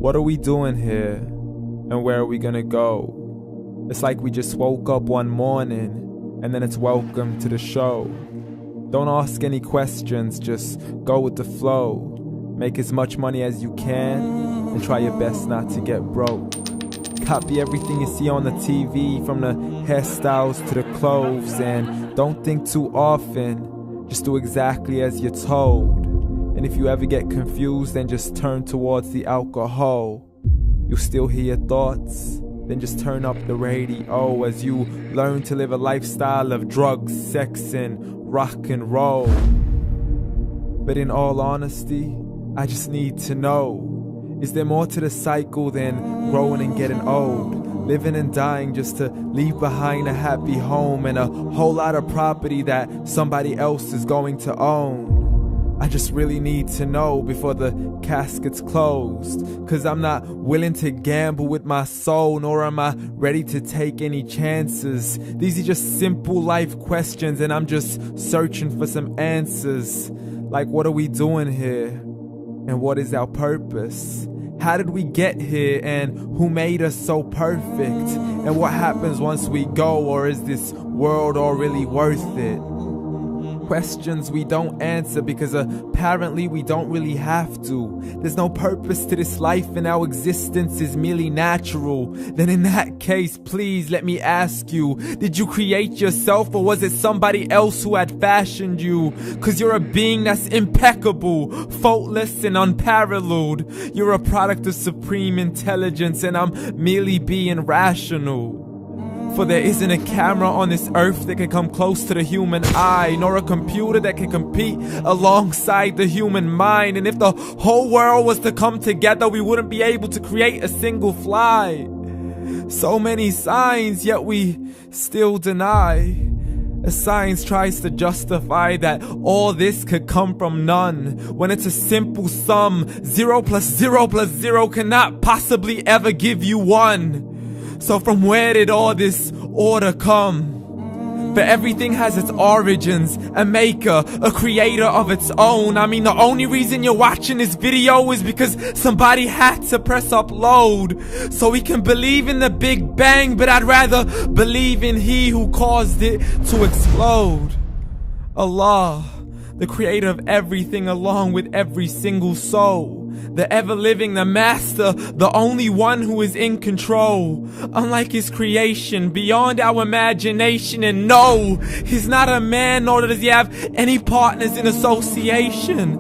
What are we doing here? And where are we gonna go? It's like we just woke up one morning, and then it's welcome to the show. Don't ask any questions, just go with the flow. Make as much money as you can, and try your best not to get broke. Copy everything you see on the TV, from the hairstyles to the clothes, and don't think too often, just do exactly as you're told. And if you ever get confused, then just turn towards the alcohol. You'll still hear your thoughts, then just turn up the radio as you learn to live a lifestyle of drugs, sex, and rock and roll. But in all honesty, I just need to know, is there more to the cycle than growing and getting old? Living and dying just to leave behind a happy home and a whole lot of property that somebody else is going to own. I just really need to know before the casket's closed, 'cause I'm not willing to gamble with my soul, nor am I ready to take any chances. These are just simple life questions, and I'm just searching for some answers. Like, what are we doing here? And what is our purpose? How did we get here, and who made us so perfect? And what happens once we go, or is this world all really worth it? Questions we don't answer because apparently we don't really have to. There's no purpose to this life and our existence is merely natural. Then in that case, please let me ask you, did you create yourself, or was it somebody else who had fashioned you? 'Cause you're a being that's impeccable, faultless and unparalleled. You're a product of supreme intelligence, and I'm merely being rational. For there isn't a camera on this earth that can come close to the human eye, nor a computer that can compete alongside the human mind. And if the whole world was to come together, we wouldn't be able to create a single fly. So many signs, yet we still deny. As science tries to justify that all this could come from none, when it's a simple sum. 0 plus 0 plus 0 cannot possibly ever give you 1. So from where did all this order come? For everything has its origins, a maker, a creator of its own. I mean, the only reason you're watching this video is because somebody had to press upload. So we can believe in the Big Bang, but I'd rather believe in He who caused it to explode. Allah, the creator of everything along with every single soul. The ever-living, the master, the only one who is in control. Unlike his creation, beyond our imagination. And no, he's not a man, nor does he have any partners in association.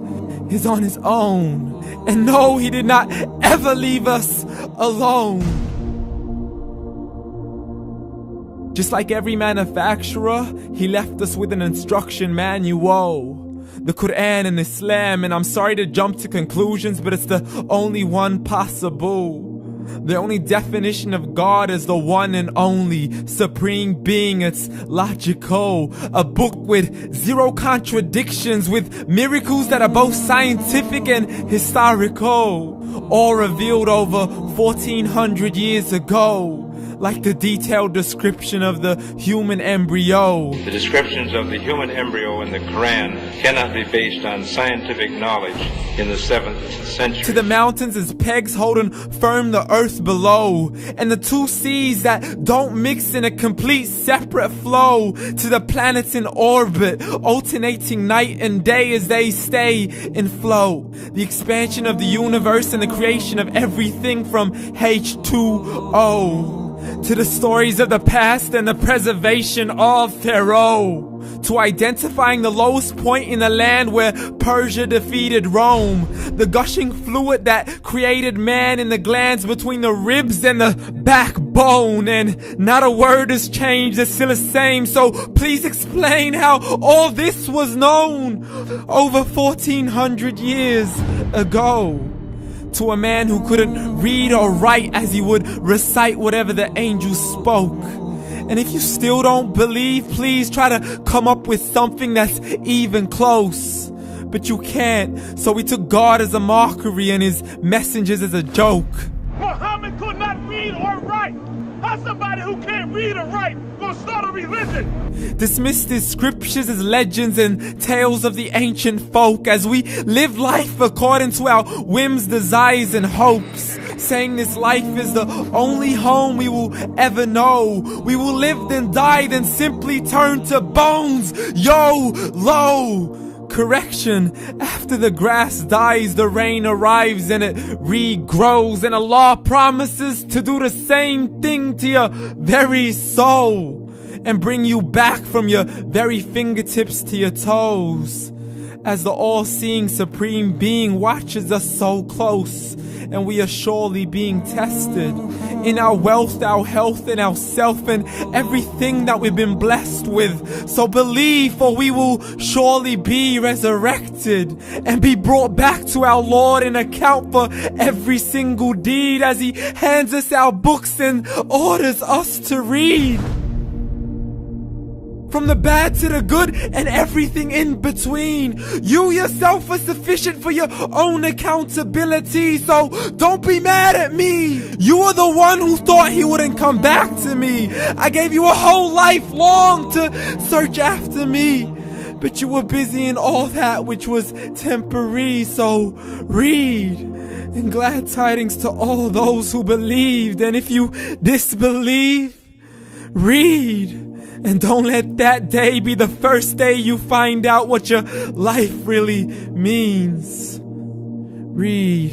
He's on his own. And no, he did not ever leave us alone. Just like every manufacturer, he left us with an instruction manual. The Quran and Islam, and I'm sorry to jump to conclusions, but it's the only one possible. The only definition of God is the one and only supreme being. It's logical. A book with 0 contradictions, with miracles that are both scientific and historical. All revealed over 1400 years ago. Like the detailed description of the human embryo. The descriptions of the human embryo in the Quran cannot be based on scientific knowledge in the 7th century. To the mountains as pegs holding firm the earth below, and the 2 seas that don't mix in a complete separate flow. To the planets in orbit, alternating night and day as they stay in flow. The expansion of the universe and the creation of everything from H2O. To the stories of the past and the preservation of Pharaoh. To identifying the lowest point in the land where Persia defeated Rome. The gushing fluid that created man in the glands between the ribs and the backbone. And not a word has changed, it's still the same. So please explain how all this was known over 1400 years ago. To a man who couldn't read or write as he would recite whatever the angels spoke. And if you still don't believe, please try to come up with something that's even close. But you can't, so we took God as a mockery and his messengers as a joke. Muhammad could not read or write. How's somebody who can't read or write gonna start a religion? Dismissed his scriptures as legends and tales of the ancient folk as we live life according to our whims, desires, and hopes. saying this life is the only home we will ever know. We will live then die, then simply turn to bones. YOLO! Correction, after the grass dies, the rain arrives and it regrows, and Allah promises to do the same thing to your very soul and bring you back from your very fingertips to your toes, as the all-seeing supreme being watches us so close, and we are surely being tested in our wealth, our health, and our self, and everything that we've been blessed with. So believe, for we will surely be resurrected and be brought back to our Lord and account for every single deed, as He hands us our books and orders us to read. From the bad to the good and everything in between. You yourself are sufficient for your own accountability, so don't be mad at me. You are the one who thought He wouldn't come back to me. I gave you a whole life long to search after me, but you were busy in all that which was temporary. So read, and glad tidings to all those who believed. And if you disbelieve, read. And don't let that day be the first day you find out what your life really means. Read.